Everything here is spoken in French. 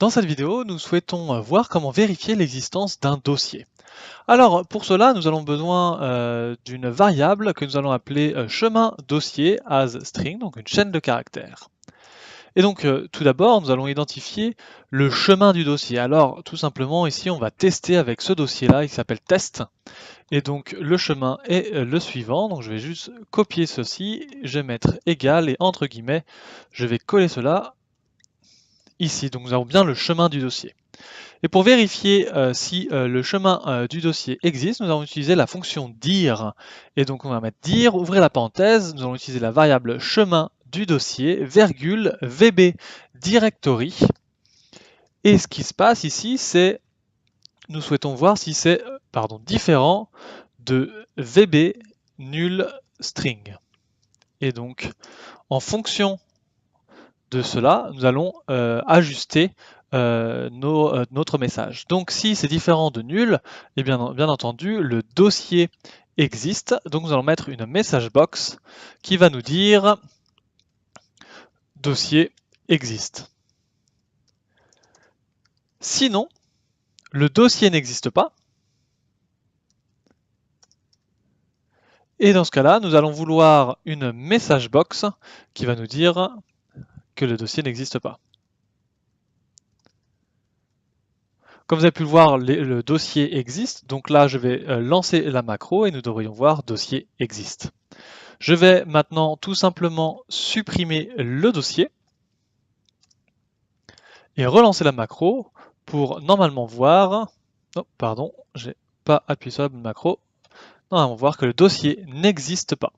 Dans cette vidéo, nous souhaitons voir comment vérifier l'existence d'un dossier. Alors, pour cela, nous allons besoin d'une variable que nous allons appeler chemin dossier as string, donc une chaîne de caractères. Et donc, tout d'abord, nous allons identifier le chemin du dossier. Alors, tout simplement, ici, on va tester avec ce dossier-là, il s'appelle test. Et donc, le chemin est le suivant. Donc, je vais juste copier ceci, je vais mettre égal et entre guillemets, je vais coller cela ici. Donc, nous avons bien le chemin du dossier. Et pour vérifier si le chemin du dossier existe, nous allons utiliser la fonction dir. Et donc on va mettre dir, ouvrez la parenthèse, nous allons utiliser la variable chemin du dossier, virgule, vb directory. Et ce qui se passe ici, c'est, nous souhaitons voir si c'est différent de vb nul string. Et donc, en fonction de cela, nous allons ajuster notre message. Donc si c'est différent de nul, et bien entendu, le dossier existe. Donc nous allons mettre une message box qui va nous dire dossier existe. Sinon, le dossier n'existe pas. Et dans ce cas-là, nous allons vouloir une message box qui va nous dire que le dossier n'existe pas. Comme vous avez pu le voir, le dossier existe. Donc là, je vais lancer la macro et nous devrions voir dossier existe. Je vais maintenant tout simplement supprimer le dossier et relancer la macro pour normalement voir, oh, pardon, j'ai pas appuyé sur la bonne macro, normalement voir que le dossier n'existe pas.